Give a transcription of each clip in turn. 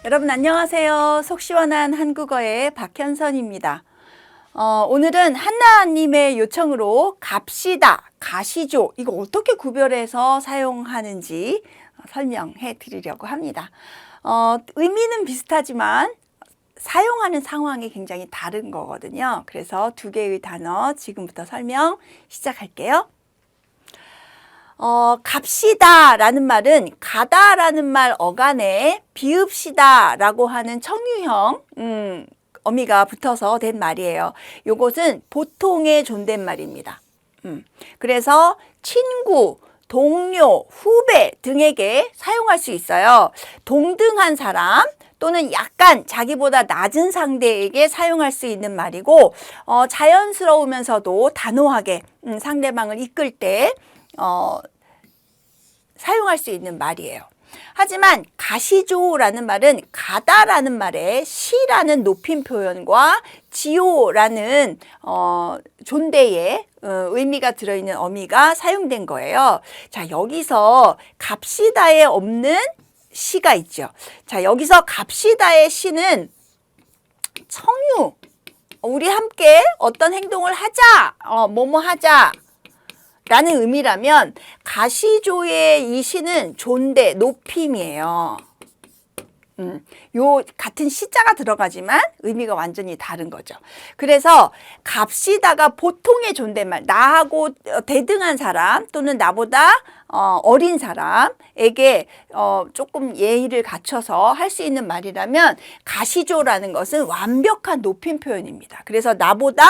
여러분 안녕하세요. 속 시원한 한국어의 박현선입니다. 오늘은 한나님의 요청으로 갑시다, 가시죠 이거 어떻게 구별해서 사용하는지 설명해 드리려고 합니다. 의미는 비슷하지만 사용하는 상황이 굉장히 다른 거거든요. 그래서 두 개의 단어 지금부터 설명 시작할게요. 갑시다 라는 말은 가다라는 말 어간에 비읍시다 라고 하는 청유형 어미가 붙어서 된 말이에요. 요것은 보통의 존댓말입니다. 그래서 친구, 동료, 후배 등에게 사용할 수 있어요. 동등한 사람 또는 약간 자기보다 낮은 상대에게 사용할 수 있는 말이고, 자연스러우면서도 단호하게 상대방을 이끌 때 사용할 수 있는 말이에요. 하지만 가시죠라는 말은 가다라는 말에 시라는 높임 표현과 지요라는 존대의 의미가 들어있는 어미가 사용된 거예요. 자, 여기서 갑시다에 없는 시가 있죠. 자, 여기서 갑시다의 시는 청유, 우리 함께 어떤 행동을 하자, 뭐뭐 하자 라는 의미라면 가시죠의 이 시는 존대, 높임이에요. 요 같은 시자가 들어가지만 의미가 완전히 다른 거죠. 그래서 갑시다가 보통의 존댓말, 나하고 대등한 사람 또는 나보다 어린 사람에게 조금 예의를 갖춰서 할 수 있는 말이라면 가시죠라는 것은 완벽한 높임 표현입니다. 그래서 나보다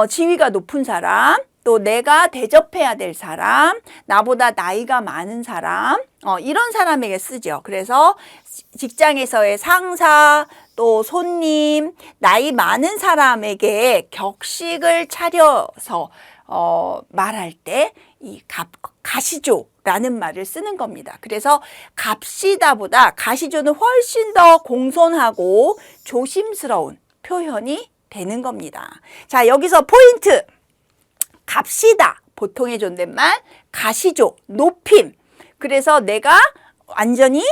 지위가 높은 사람, 또 내가 대접해야 될 사람, 나보다 나이가 많은 사람, 이런 사람에게 쓰죠. 그래서 직장에서의 상사, 또 손님, 나이 많은 사람에게 격식을 차려서 말할 때 이 가시죠라는 말을 쓰는 겁니다. 그래서 갑시다보다 가시죠는 훨씬 더 공손하고 조심스러운 표현이 되는 겁니다. 자, 여기서 포인트! 갑시다, 보통의 존댓말, 가시죠, 높임. 그래서 내가 완전히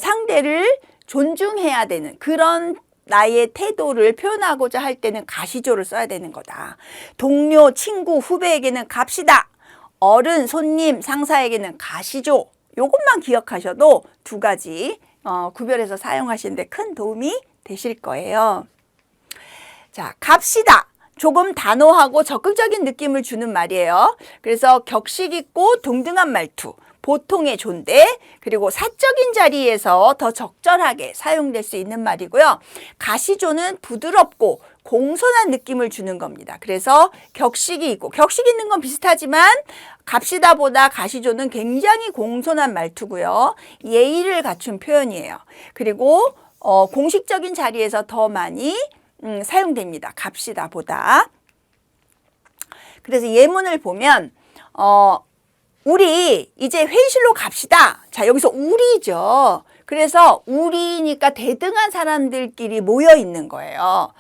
상대를 존중해야 되는 그런 나의 태도를 표현하고자 할 때는 가시죠를 써야 되는 거다. 동료, 친구, 후배에게는 갑시다. 어른, 손님, 상사에게는 가시죠. 이것만 기억하셔도 두 가지 구별해서 사용하시는데 큰 도움이 되실 거예요. 자, 갑시다. 조금 단호하고 적극적인 느낌을 주는 말이에요. 그래서 격식 있고 동등한 말투, 보통의 존대, 그리고 사적인 자리에서 더 적절하게 사용될 수 있는 말이고요. 가시죠는 부드럽고 공손한 느낌을 주는 겁니다. 그래서 격식이 있고, 격식 있는 건 비슷하지만 갑시다보다 가시죠는 굉장히 공손한 말투고요. 예의를 갖춘 표현이에요. 그리고 공식적인 자리에서 더 많이 사용됩니다. 갑시다보다. 그래서 예문을 보면 우리 이제 회의실로 갑시다. 자, 여기서 우리죠. 그래서 우리니까 대등한 사람들끼리 모여 있는 거예요.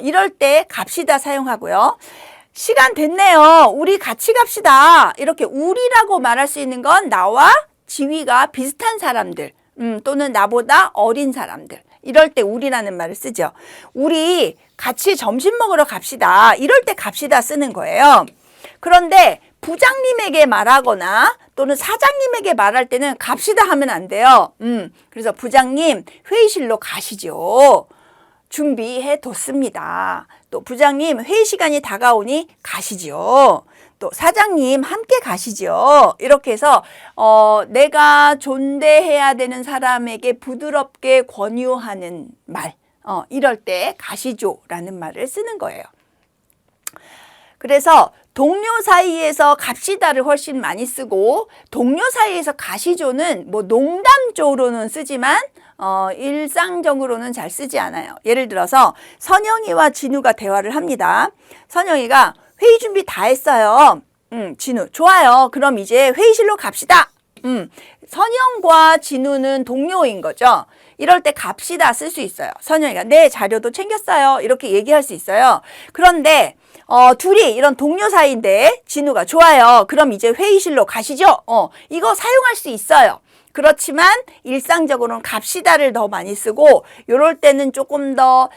이럴 때 갑시다 사용하고요. 시간 됐네요. 우리 같이 갑시다. 이렇게 우리라고 말할 수 있는 건 나와 지위가 비슷한 사람들, 또는 나보다 어린 사람들. 이럴 때 우리라는 말을 쓰죠. 우리 같이 점심 먹으러 갑시다. 이럴 때 갑시다 쓰는 거예요. 그런데 부장님에게 말하거나 또는 사장님에게 말할 때는 갑시다 하면 안 돼요. 그래서 부장님 회의실로 가시죠. 준비해 뒀습니다. 또 부장님 회의 시간이 다가오니 가시죠. 또 사장님 함께 가시죠. 이렇게 해서 내가 존대해야 되는 사람에게 부드럽게 권유하는 말, 이럴 때 가시죠라는 말을 쓰는 거예요. 그래서 동료 사이에서 갑시다를 훨씬 많이 쓰고, 동료 사이에서 가시죠는 뭐 농담조로는 쓰지만 일상적으로는 잘 쓰지 않아요. 예를 들어서 선영이와 진우가 대화를 합니다. 선영이가 회의 준비 다 했어요. 진우, 좋아요. 그럼 이제 회의실로 갑시다. 선영과 진우는 동료인 거죠. 이럴 때 갑시다 쓸 수 있어요. 선영이가 네, 자료도 챙겼어요. 이렇게 얘기할 수 있어요. 그런데 둘이 이런 동료 사이인데 진우가 좋아요. 그럼 이제 회의실로 가시죠. 이거 사용할 수 있어요. 그렇지만 일상적으로는 갑시다를 더 많이 쓰고 요럴 때는 조금 더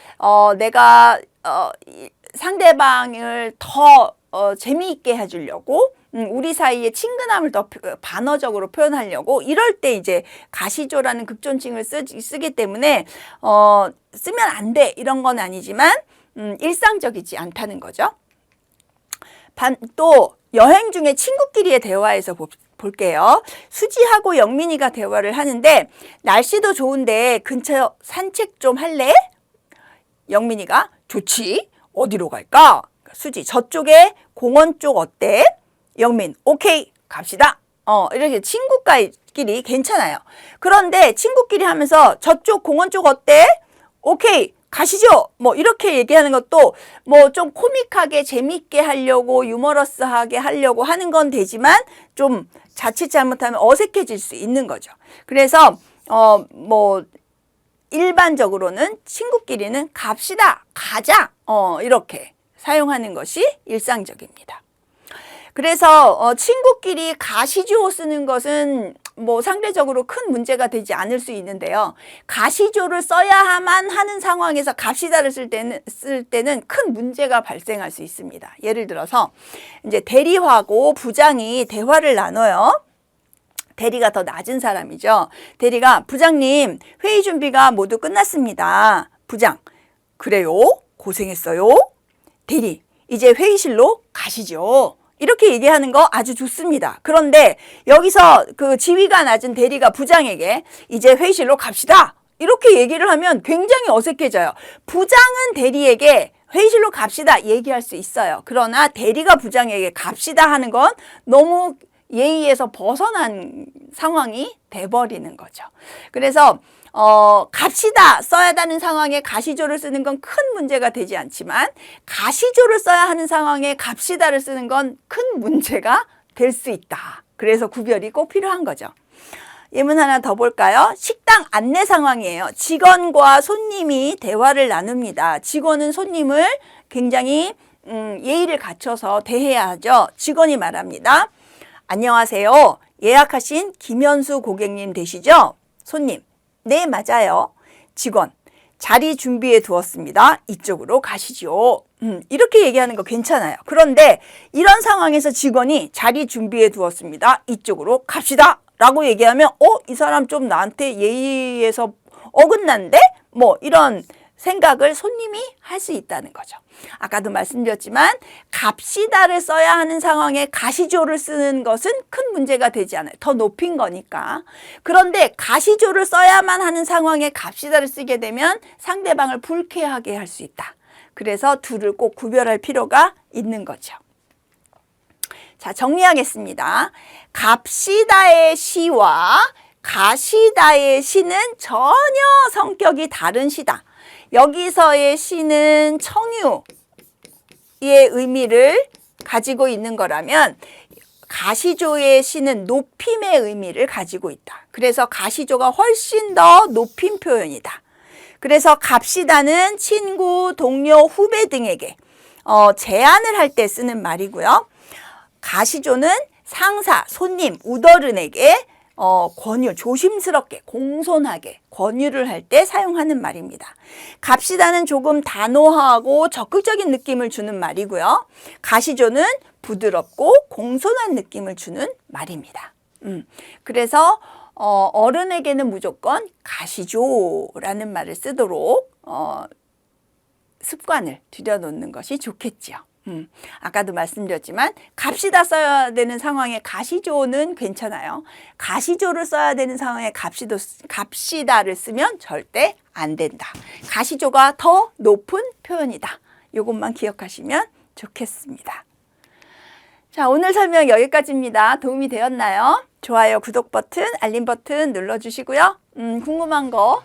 내가 상대방을 더 재미있게 해주려고 우리 사이의 친근함을 더 반어적으로 표현하려고 이럴 때 이제 가시조라는 극존칭을 쓰기 때문에 쓰면 안 돼 이런 건 아니지만 일상적이지 않다는 거죠. 또 여행 중에 친구끼리의 대화에서 볼게요. 수지하고 영민이가 대화를 하는데 날씨도 좋은데 근처 산책 좀 할래? 영민이가 좋지. 어디로 갈까? 수지 저쪽에 공원 쪽 어때? 영민 오케이 갑시다. 이렇게 친구끼리 괜찮아요. 그런데 친구끼리 하면서 저쪽 공원 쪽 어때? 오케이 가시죠. 뭐 이렇게 얘기하는 것도 뭐 좀 코믹하게 재밌게 하려고 유머러스하게 하려고 하는 건 되지만 좀 자칫 잘못하면 어색해질 수 있는 거죠. 그래서 뭐 일반적으로는 친구끼리는 갑시다, 가자 이렇게 사용하는 것이 일상적입니다. 그래서 친구끼리 가시죠 쓰는 것은 뭐 상대적으로 큰 문제가 되지 않을 수 있는데요. 가시조를 써야만 하는 상황에서 갑시다를 쓸 때는 큰 문제가 발생할 수 있습니다. 예를 들어서 이제 대리하고 부장이 대화를 나눠요. 대리가 더 낮은 사람이죠. 대리가 부장님 회의 준비가 모두 끝났습니다. 부장 그래요? 고생했어요. 대리 이제 회의실로 가시죠. 이렇게 얘기하는 거 아주 좋습니다. 그런데 여기서 그 지위가 낮은 대리가 부장에게 이제 회의실로 갑시다. 이렇게 얘기를 하면 굉장히 어색해져요. 부장은 대리에게 회의실로 갑시다 얘기할 수 있어요. 그러나 대리가 부장에게 갑시다 하는 건 너무 예의에서 벗어난 상황이 돼버리는 거죠. 그래서 갑시다 써야 하는 상황에 가시조를 쓰는 건 큰 문제가 되지 않지만 가시조를 써야 하는 상황에 갑시다를 쓰는 건 큰 문제가 될 수 있다. 그래서 구별이 꼭 필요한 거죠. 예문 하나 더 볼까요? 식당 안내 상황이에요. 직원과 손님이 대화를 나눕니다. 직원은 손님을 굉장히 예의를 갖춰서 대해야 하죠. 직원이 말합니다. 안녕하세요. 예약하신 김현수 고객님 되시죠? 손님. 네, 맞아요. 직원, 자리 준비해 두었습니다. 이쪽으로 가시죠. 이렇게 얘기하는 거 괜찮아요. 그런데 이런 상황에서 직원이 자리 준비해 두었습니다. 이쪽으로 갑시다. 라고 얘기하면 이 사람 좀 나한테 예의에서 어긋난데? 뭐 이런 생각을 손님이 할 수 있다는 거죠. 아까도 말씀드렸지만 갑시다를 써야 하는 상황에 가시조를 쓰는 것은 큰 문제가 되지 않아요. 더 높인 거니까. 그런데 가시조를 써야만 하는 상황에 갑시다를 쓰게 되면 상대방을 불쾌하게 할 수 있다. 그래서 둘을 꼭 구별할 필요가 있는 거죠. 자, 정리하겠습니다. 갑시다의 시와 가시다의 시는 전혀 성격이 다른 시다. 여기서의 시는 청유의 의미를 가지고 있는 거라면 가시조의 시는 높임의 의미를 가지고 있다. 그래서 가시조가 훨씬 더 높임 표현이다. 그래서 갑시다는 친구, 동료, 후배 등에게 제안을 할 때 쓰는 말이고요. 가시조는 상사, 손님, 우더른에게 권유, 조심스럽게, 공손하게 권유를 할 때 사용하는 말입니다. 갑시다는 조금 단호하고 적극적인 느낌을 주는 말이고요. 가시조는 부드럽고 공손한 느낌을 주는 말입니다. 그래서 어른에게는 무조건 가시조라는 말을 쓰도록 습관을 들여놓는 것이 좋겠지요. 아까도 말씀드렸지만 갑시다 써야 되는 상황에 가시조는 괜찮아요. 가시조를 써야 되는 상황에 갑시다를 쓰면 절대 안 된다. 가시조가 더 높은 표현이다. 이것만 기억하시면 좋겠습니다. 자, 오늘 설명 여기까지입니다. 도움이 되었나요? 좋아요, 구독 버튼, 알림 버튼 눌러주시고요. 궁금한 거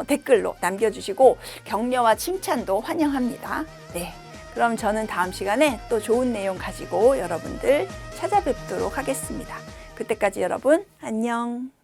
댓글로 남겨주시고 격려와 칭찬도 환영합니다. 네. 그럼 저는 다음 시간에 또 좋은 내용 가지고 여러분들 찾아뵙도록 하겠습니다. 그때까지 여러분 안녕.